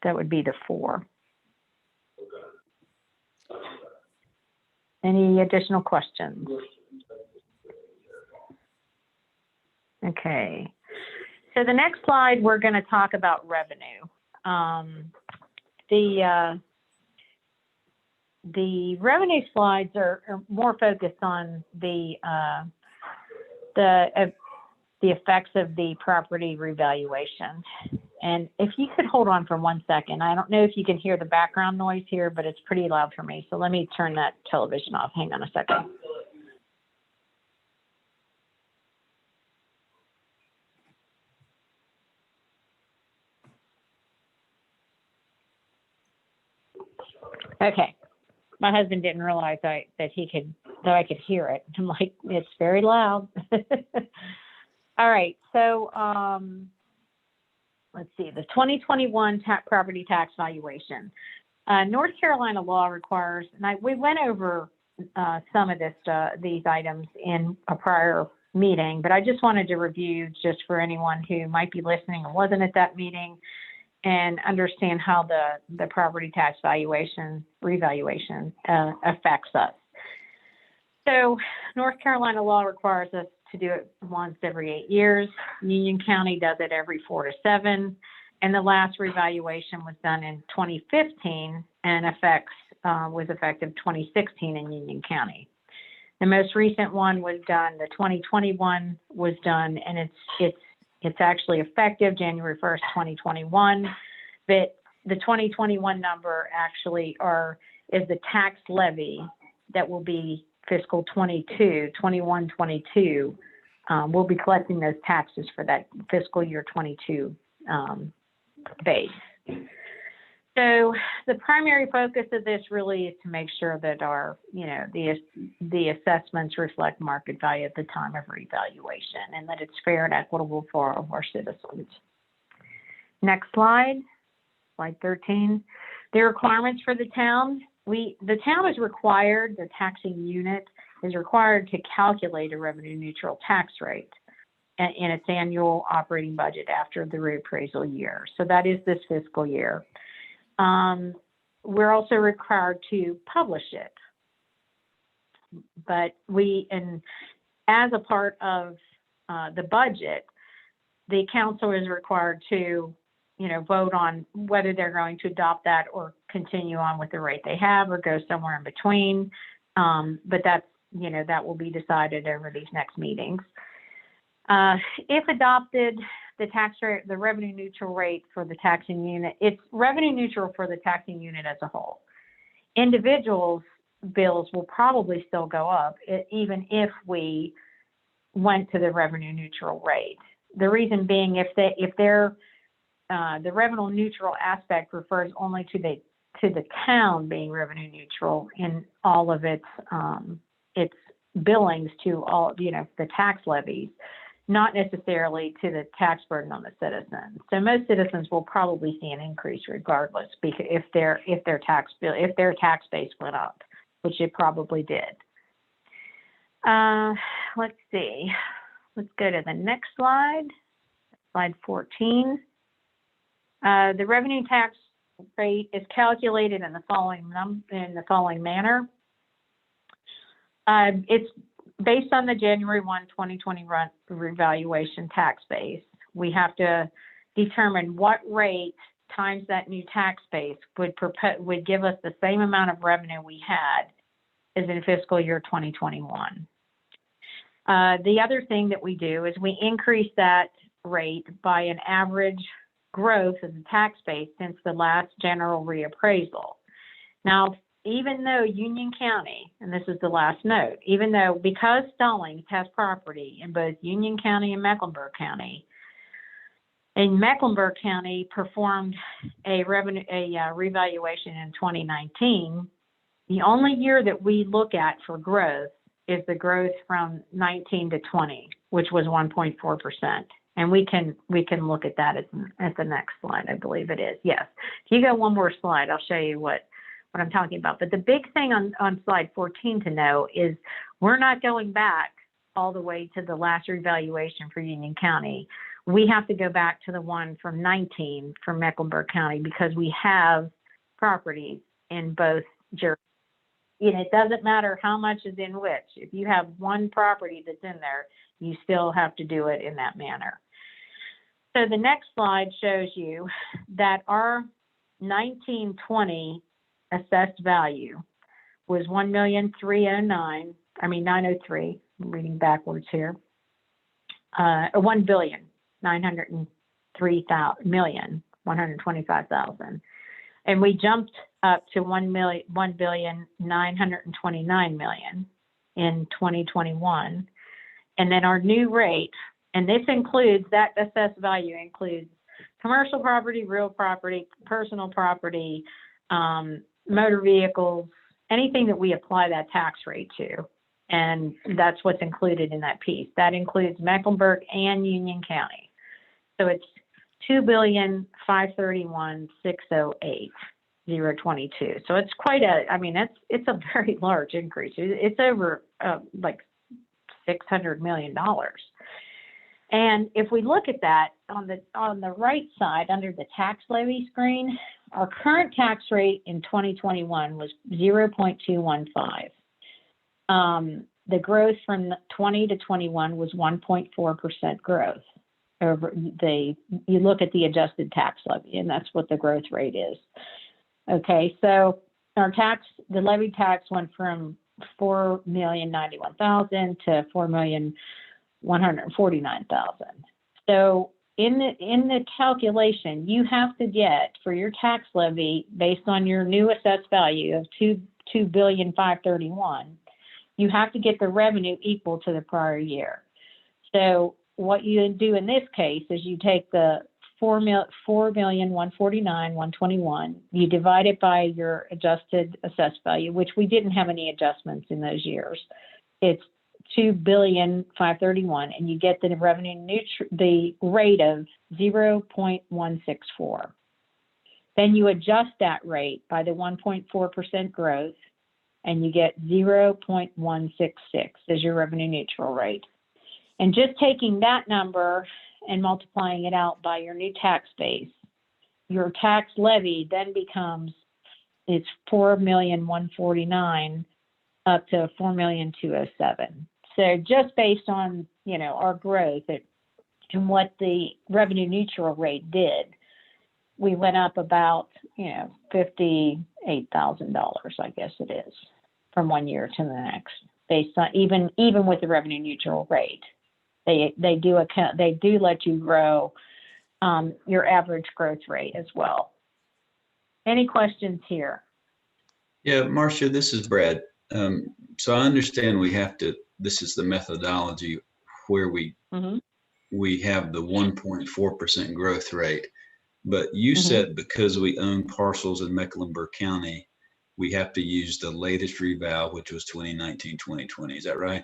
that would be the 4. Any additional questions? Okay. So the next slide, we're going to talk about revenue. The revenue slides are more focused on the effects of the property revaluation. And if you could hold on for 1 second, I don't know if you can hear the background noise here, but it's pretty loud for me. So let me turn that television off. Hang on a second. Okay. My husband didn't realize that I could hear it. I'm like, it's very loud. All right. So let's see, the 2021 property tax valuation. North Carolina law requires, and we went over some of these items in a prior meeting, but I just wanted to review just for anyone who might be listening and wasn't at that meeting, and understand how the property tax revaluation affects us. So North Carolina law requires us to do it once every 8 years. Union County does it every 4 to 7. And the last revaluation was done in 2015 and was effective 2016 in Union County. The most recent one was done, the 2021 was done, and it's actually effective January 1st, 2021, but the 2021 number actually is the tax levy that will be fiscal 21, 22. We'll be collecting those taxes for that fiscal year 22 base. So the primary focus of this really is to make sure that the assessments reflect market value at the time of revaluation and that it's fair and equitable for all of our citizens. Next slide, slide 13. The requirements for the town. The town is required, the taxing unit is required to calculate a revenue neutral tax rate in its annual operating budget after the reappraisal year. So that is this fiscal year. We're also required to publish it, but as a part of the budget, the council is required to, vote on whether they're going to adopt that or continue on with the rate they have or go somewhere in between. But that's, that will be decided over these next meetings. If adopted, the tax rate, the revenue neutral rate for the taxing unit, it's revenue neutral for the taxing unit as a whole. Individuals' bills will probably still go up, even if we went to the revenue neutral rate. The reason being, the revenue neutral aspect refers only to the town being revenue neutral in all of its billings to all, the tax levies, not necessarily to the tax burden on the citizens. So most citizens will probably see an increase regardless, because if their tax base went up, which it probably did. Let's see. Let's go to the next slide. Slide 14. The revenue tax rate is calculated in the following manner. It's based on the January 1, 2020 revaluation tax base. We have to determine what rate times that new tax base would give us the same amount of revenue we had as in fiscal year 2021. The other thing that we do is we increase that rate by an average growth of the tax base since the last general reappraisal. Now, even though Union County, and this is the last note, because Stallings has property in both Union County and Mecklenburg County, and Mecklenburg County performed a revaluation in 2019, the only year that we look at for growth is the growth from 19 to 20, which was 1.4%. And we can look at that at the next slide, I believe it is. Yes. If you go one more slide, I'll show you what I'm talking about. But the big thing on slide 14 to know is we're not going back all the way to the last revaluation for Union County. We have to go back to the one from 19 for Mecklenburg County because we have properties in both jurisdictions. And it doesn't matter how much is in which. If you have one property that's in there, you still have to do it in that manner. So the next slide shows you that our 1920 assessed value was 1,903,000. I'm reading backwards here. 1,903,125,000. And we jumped up to 1,929,000,000 in 2021. And then our new rate, and this includes, that assessed value includes commercial property, real property, personal property, motor vehicles, anything that we apply that tax rate to. And that's what's included in that piece. That includes Mecklenburg and Union County. So it's 2,531,608,022. So it's quite it's a very large increase. It's over like $600 million. And if we look at that on the right side under the tax levy screen, our current tax rate in 2021 was 0.215. The growth from 20 to 21 was 1.4% growth. You look at the adjusted tax levy, and that's what the growth rate is. Okay, so the levy tax went from 4,091,000 to 4,149,000. So in the calculation, you have to get for your tax levy based on your new assessed value of $2,531,000. You have to get the revenue equal to the prior year. So what you do in this case is you take the 4,149,121, you divide it by your adjusted assessed value, which we didn't have any adjustments in those years. It's 2,531,000, and you get the the rate of 0.164. Then you adjust that rate by the 1.4% growth, and you get 0.166 as your revenue neutral rate. And just taking that number and multiplying it out by your new tax base, your tax levy then becomes, it's 4,149,000 up to 4,207,000. So just based on, our growth and what the revenue neutral rate did, we went up about, $58,000, I guess it is. from one year to the next, based on even with the revenue neutral rate. They do let you grow your average growth rate as well. Any questions here? Yeah, Marcia, this is Brad. So I understand this is the methodology where we have the 1.4% growth rate. But you said because we own parcels in Mecklenburg County, we have to use the latest reval, which was 2019, 2020. Is that right?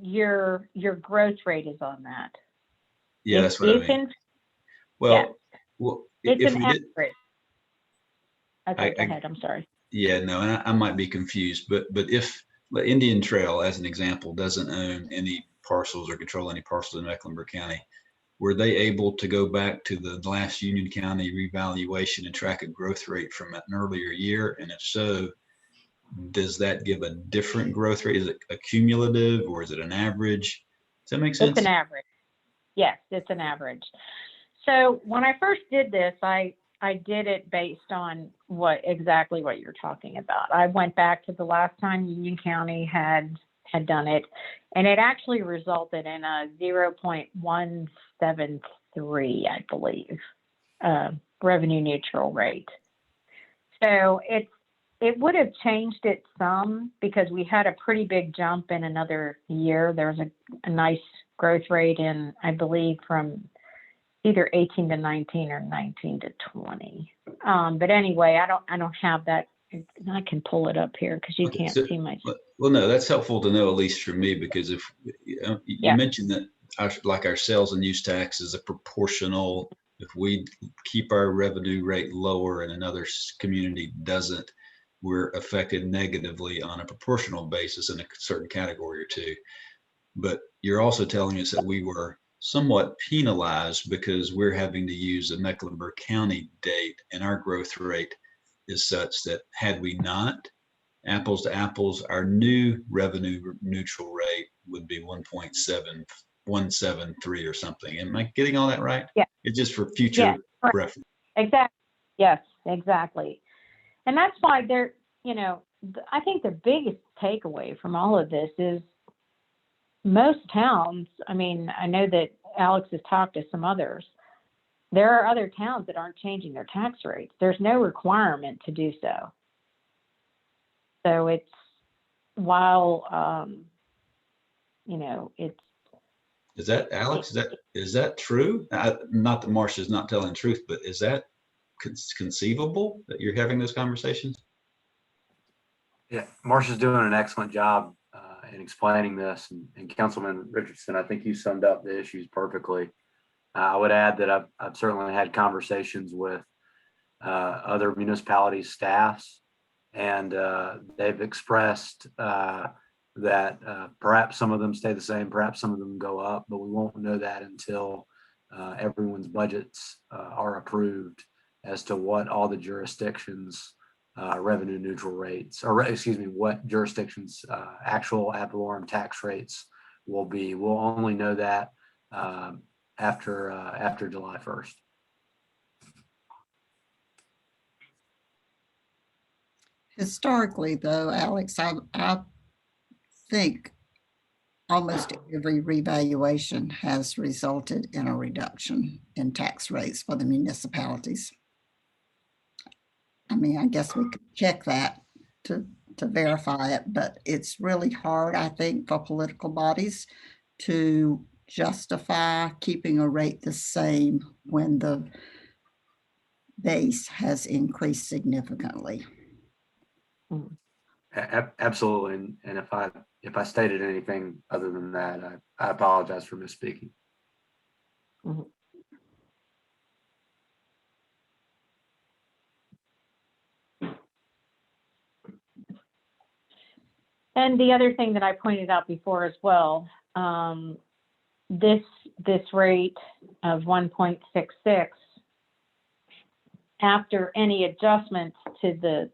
Your growth rate is on that. Yeah, that's what I mean. Well, it's if an we did, average. Okay, go ahead. I'm sorry. Yeah, no, and I might be confused, but if the Indian Trail, as an example, doesn't own any parcels or control any parcels in Mecklenburg County, were they able to go back to the last Union County revaluation and track a growth rate from an earlier year? And if so, does that give a different growth rate? Is it a cumulative or is it an average? Does that make sense? It's an average. Yes, it's an average. So when I first did this, I did it based on exactly what you're talking about. I went back to the last time Union County had done it, and it actually resulted in a 0.173, I believe, revenue neutral rate. So it would have changed it some because we had a pretty big jump in another year. There was a nice growth rate in, I believe, from either 18 to 19 or 19 to 20. But anyway, I don't have that. I can pull it up here because you can't see my. Well, no, that's helpful to know, at least for me, because if you mentioned that our sales and use tax is a proportional, if we keep our revenue rate lower and another community doesn't, we're affected negatively on a proportional basis in a certain category or two. But you're also telling us that we were somewhat penalized because we're having to use a Mecklenburg County date, and our growth rate is such that had we not, apples to apples, our new revenue neutral rate would be 1.7173 or something. Am I getting all that right? Yeah. It's just for future reference. Exactly. Yes, exactly. And that's why I think the biggest takeaway from all of this is most towns, I mean, I know that Alex has talked to some others. There are other towns that aren't changing their tax rates. There's no requirement to do so. So it's, while, it's. Is that, Alex, is that true? Not that Marcia's not telling the truth, but is that conceivable that you're having those conversations? Yeah, Marcia's doing an excellent job in explaining this, and Councilman Richardson, I think you summed up the issues perfectly. I would add that I've certainly had conversations with other municipalities' staffs, and they've expressed that perhaps some of them stay the same, perhaps some of them go up, but we won't know that until everyone's budgets are approved as to what all the jurisdictions revenue neutral rates, or what jurisdictions actual ad valorem tax rates will be. We'll only know that after July 1st. Historically, though, Alex, I think almost every revaluation has resulted in a reduction in tax rates for the municipalities. I mean, I guess we could check that to verify it, but it's really hard, I think, for political bodies to justify keeping a rate the same when the base has increased significantly. Absolutely, and if I stated anything other than that, I apologize for misspeaking. Mm-hmm. And the other thing that I pointed out before as well, this rate of 1.66, after any adjustments to the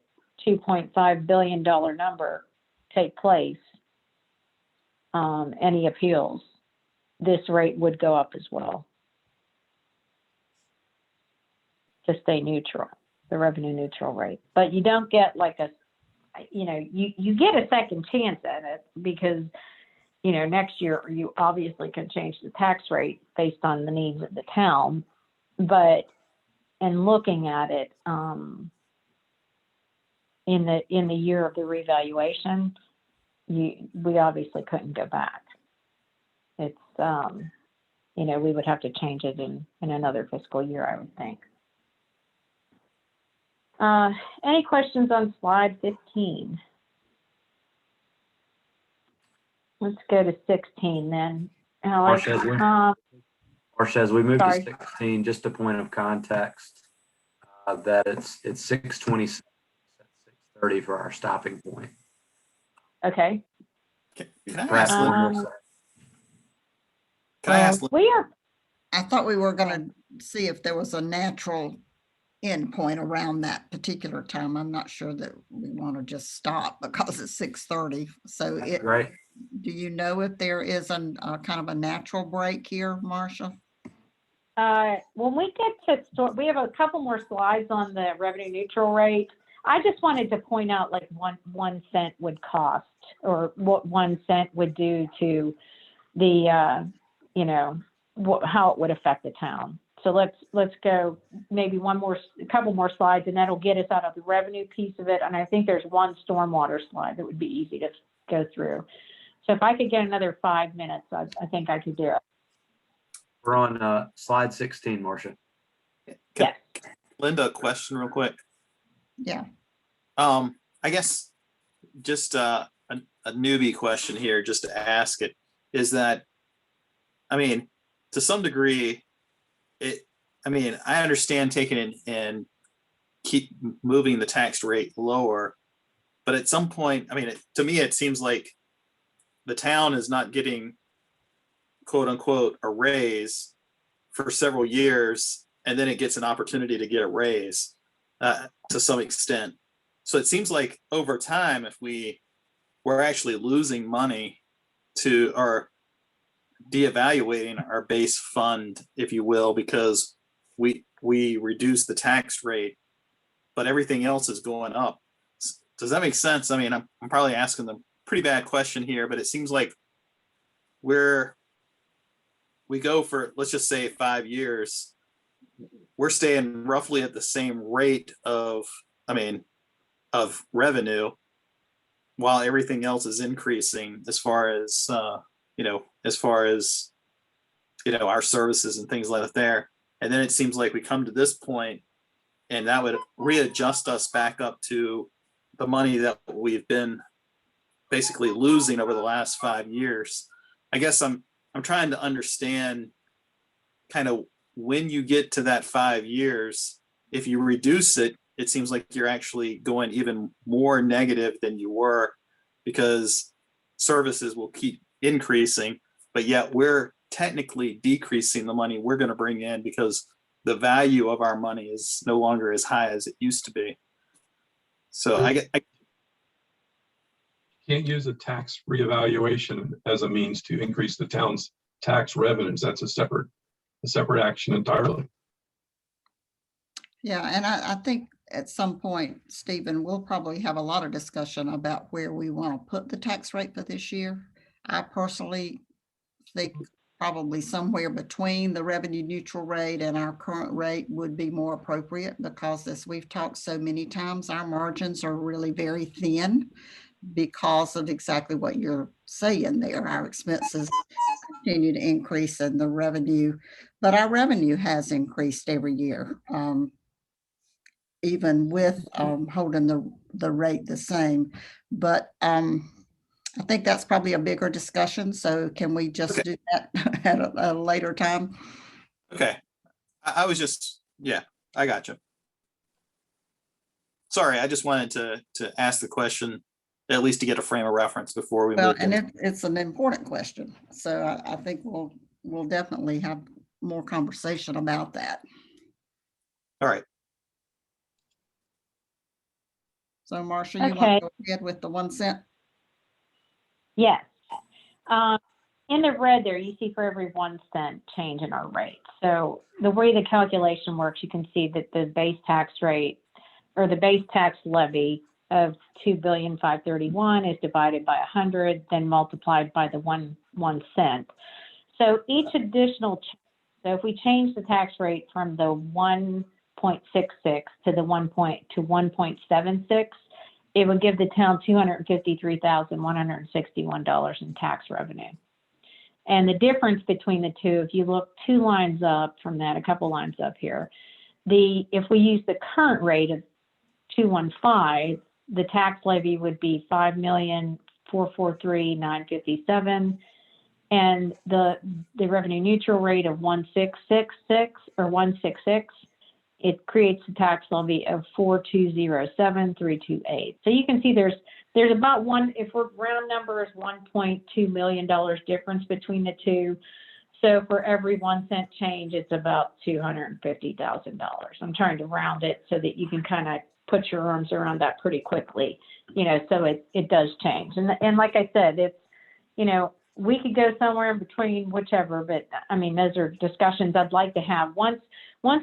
$2.5 billion number take place, any appeals, this rate would go up as well to stay neutral. the revenue neutral rate. But you don't get like you get a second chance at it because, next year you obviously can change the tax rate based on the needs of the town. But in looking at it, in the year of the revaluation, we obviously couldn't go back. It's, we would have to change it in another fiscal year, I would think. Any questions on slide 15? Let's go to 16 then. Alex, Marcia, as we move sorry. to 16, just a point of context, that it's 6:26 at 6:30 for our stopping point. Okay. Can I Perhaps ask, one Lynn- more second. can I ask, Lynn- We are, I thought we were gonna see if there was a natural endpoint around that particular time. I'm not sure that we want to just stop because it's 6:30. So Great. do you know if there is a kind of a natural break here, Marcia? when we get to we have a couple more slides on the revenue neutral rate. I just wanted to point out like 1 cent would cost, or what 1 cent would do to the, how it would affect the town. So let's go maybe a couple more slides, and that'll get us out of the revenue piece of it. And I think there's one stormwater slide that would be easy to go through. So if I could get another 5 minutes, I think I could do it. We're on slide 16, Marcia. Yes. Linda, a question real quick. Yeah. I guess just a newbie question here, just to ask it, is that, I mean, to some degree, I understand taking it and keep moving the tax rate lower, but at some point, to me, it seems like the town is not getting, quote unquote, a raise for several years, and then it gets an opportunity to get a raise to some extent. So it seems like over time, if we're actually losing money to, or deevaluating our base fund, if you will, because we reduce the tax rate, but everything else is going up. Does that make sense? I'm probably asking the pretty bad question here, but it seems like we go for, let's just say 5 years, we're staying roughly at the same rate of revenue, while everything else is increasing as far as our services and things like that there. And then it seems like we come to this point, and that would readjust us back up to the money that we've been basically losing over the last 5 years. I guess I'm trying to understand kind of when you get to that 5 years, if you reduce it, it seems like you're actually going even more negative than you were, because services will keep increasing, but yet we're technically decreasing the money we're going to bring in because the value of our money is no longer as high as it used to be. So I can't use a tax reevaluation as a means to increase the town's tax revenues. That's a separate action entirely. Yeah, and I think at some point, Stephen, we'll probably have a lot of discussion about where we want to put the tax rate for this year. I personally think probably somewhere between the revenue neutral rate and our current rate would be more appropriate, because as we've talked so many times, our margins are really very thin because of exactly what you're saying there. Our expenses continue to increase in the revenue, but our revenue has increased every year, even with holding the rate the same. But I think that's probably a bigger discussion. So can we just do that at a later time? Okay. I was just, yeah, I got you. Sorry, I just wanted to ask the question, at least to get a frame of reference before we move. And it's an important question. So I think we'll definitely have more conversation about that. All right. So Marcia, you want Okay. to go ahead with the 1 cent? Yes. In the red there, you see for every 1 cent change in our rate. So the way the calculation works, you can see that the base tax rate or the base tax levy of 2,531,000 is divided by 100, then multiplied by the 1 cent. So each additional, so if we change the tax rate from the 1.66 to the 1.76, it would give the town $253,161 in tax revenue. And the difference between the two, if you look 2 lines up from that, a couple lines up here, if we use the current rate of 215, the tax levy would be 5,443,957, and the revenue neutral rate of 1,666 or 166, it creates a tax levy of 4,207,328. So you can see there's about if we're round numbers, $1.2 million difference between the two. So for every 1 cent change, it's about $250,000. I'm trying to round it so that you can kind of put your arms around that pretty quickly, so it does change. And like I said, it's, we could go somewhere in between whichever, but I mean, those are discussions I'd like to have. Once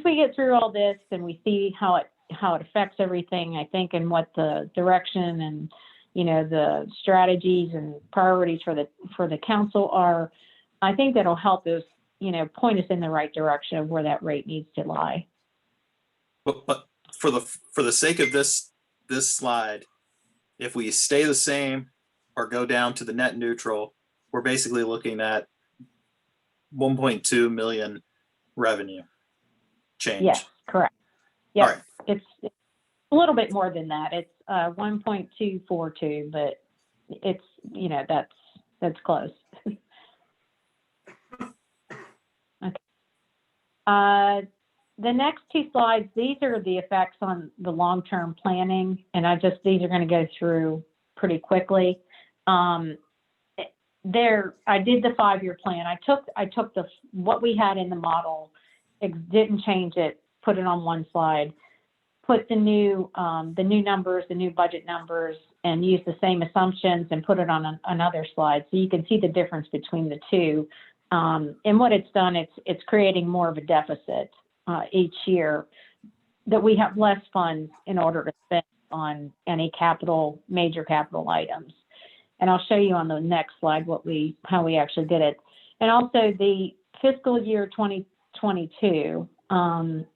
we get through all this and we see how it affects everything, I think, and what the direction and, the strategies and priorities for the council are, I think that'll help us, point us in the right direction of where that rate needs to lie. But for the sake of this slide, if we stay the same or go down to the net neutral, we're basically looking at 1.2 million revenue change. Yes, correct. Yeah, All right. it's a little bit more than that. It's 1.242, but it's, that's close. Okay. The next 2 slides, these are the effects on the long-term planning, and these are going to go through pretty quickly. I did the 5-year plan. I took what we had in the model, didn't change it, put it on one slide, put the new numbers, the new budget numbers, and use the same assumptions and put it on another slide. So you can see the difference between the two. And what it's done, it's creating more of a deficit each year, that we have less funds in order to spend on any major capital items. And I'll show you on the next slide how we actually did it. And also the fiscal year 2022,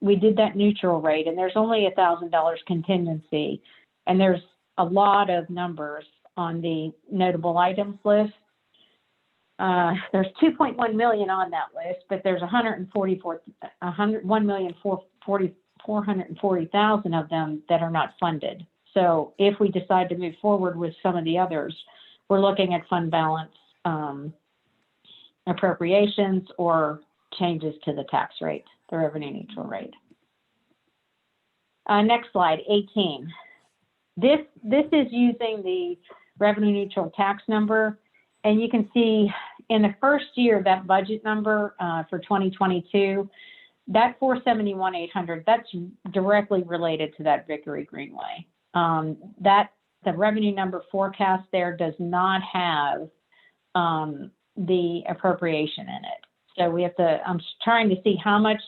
we did that neutral rate, and there's only $1,000 contingency, and there's a lot of numbers on the notable items list. There's 2.1 million on that list, but there's 1,440,000 of them that are not funded. So if we decide to move forward with some of the others, we're looking at fund balance appropriations or changes to the tax rate, the revenue neutral rate. Next slide, 18. This is using the revenue neutral tax number. And you can see in the first year, that budget number for 2022, that 471,800, that's directly related to that Vickery Greenway. The revenue number forecast there does not have the appropriation in it. So we have to, I'm trying to see how much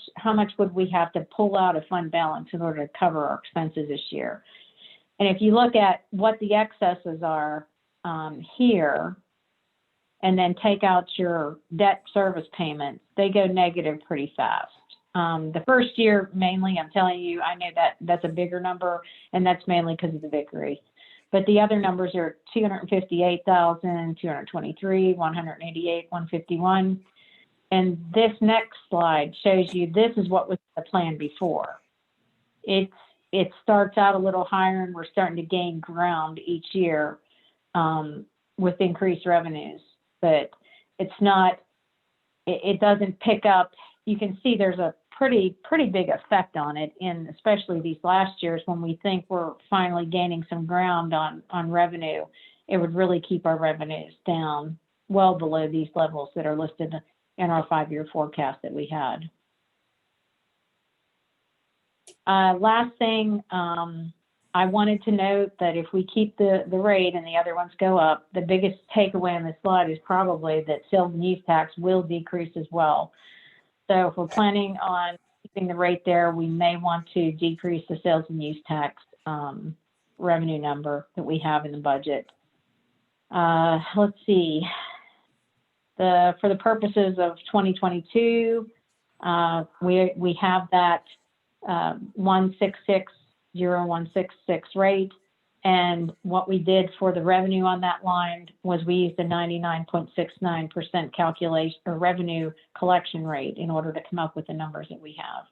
would we have to pull out of fund balance in order to cover our expenses this year. And if you look at what the excesses are here, and then take out your debt service payments, they go negative pretty fast. The first year, mainly, I'm telling you, I know that's a bigger number, and that's mainly because of the Vickery. But the other numbers are 258,000, 223, 188, 151. And this next slide shows you this is what was the plan before. It starts out a little higher, and we're starting to gain ground each year with increased revenues. But it's not, it doesn't pick up. You can see there's a pretty big effect on it, in especially these last years when we think we're finally gaining some ground on revenue. It would really keep our revenues down well below these levels that are listed in our 5-year forecast that we had. Last thing, I wanted to note that if we keep the rate and the other ones go up, the biggest takeaway on this slide is probably that sales and use tax will decrease as well. So if we're planning on keeping the rate there, we may want to decrease the sales and use tax revenue number that we have in the budget. Let's see. For the purposes of 2022, we have that 166.0166 rate. And what we did for the revenue on that line was we used a 99.69% calculation or revenue collection rate in order to come up with the numbers that we have.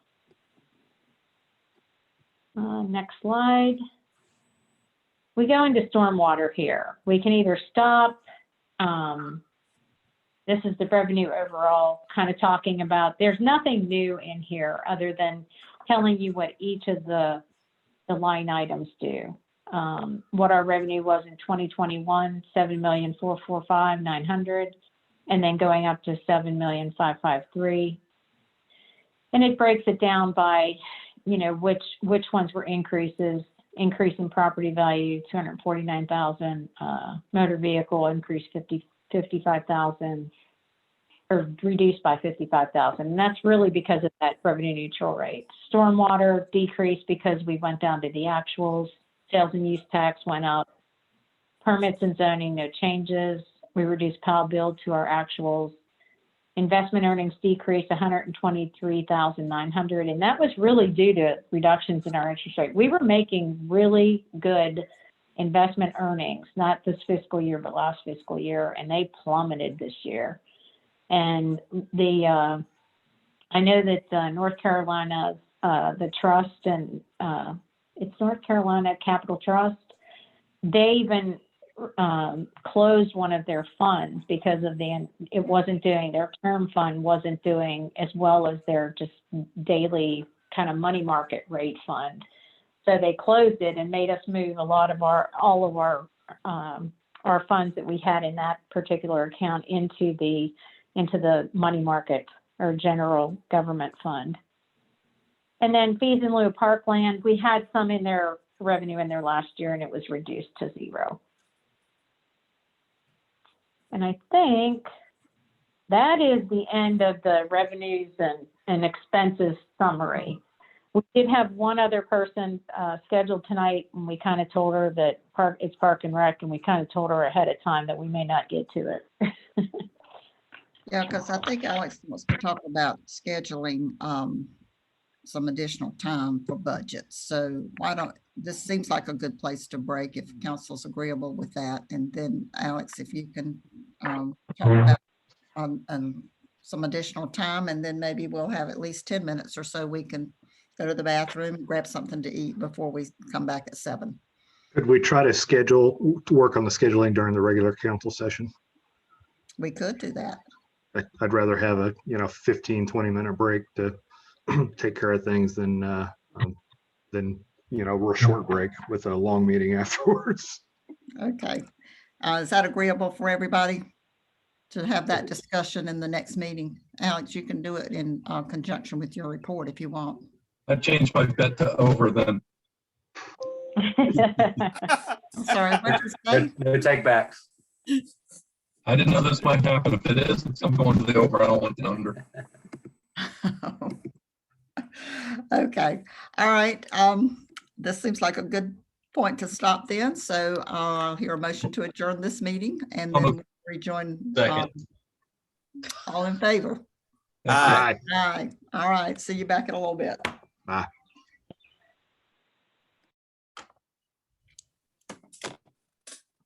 Next slide. We go into stormwater here. We can either stop. This is the revenue overall, kind of talking about, there's nothing new in here other than telling you what each of the line items do. What our revenue was in 2021, 7,445,900, and then going up to 7,553,000. And it breaks it down by, you know, which ones were increases. Increase in property value, 249,000. Motor vehicle increased 55,000, or reduced by 55,000. And that's really because of that revenue neutral rate. Stormwater decreased because we went down to the actuals. Sales and use tax went up. Permits and zoning, no changes. We reduced PAL bill to our actuals. Investment earnings decreased 123,900, and that was really due to reductions in our interest rate. We were making really good investment earnings, not this fiscal year, but last fiscal year, and they plummeted this year. And I know that North Carolina, the trust, and it's North Carolina Capital Trust, they even closed one of their funds because of it wasn't doing, their term fund wasn't doing as well as their just daily kind of money market rate fund. So they closed it and made us move all of our funds that we had in that particular account into the money market or general government fund. And then fees in lieu of parkland, we had some in their revenue in there last year and it was reduced to 0. And I think that is the end of the revenues and expenses summary. We did have one other person scheduled tonight, and we kind of told her that it's Park and Rec, and we kind of told her ahead of time that we may not get to it. Yeah, because I think Alex wants to talk about scheduling some additional time for budgets. So this seems like a good place to break if council's agreeable with that. And then Alex, if you can talk about some additional time, and then maybe we'll have at least 10 minutes or so. We can go to the bathroom, grab something to eat before we come back at 7. Could we try to work on the scheduling during the regular council session? We could do that. I'd rather have a 15-20-minute break to take care of things than a real short break with a long meeting afterwards. Okay. Is that agreeable for everybody to have that discussion in the next meeting? Alex, you can do it in conjunction with your report if you want. I changed my bet to over then. I'm sorry, what did you say? No take backs. I didn't know this might happen. If it is, I'm going to the over. I don't want the under. Okay. All right. This seems like a good point to stop then. So I'll hear a motion to adjourn this meeting and then rejoin. All in favor? Aye. Aye. All right. See you back in a little bit. Bye.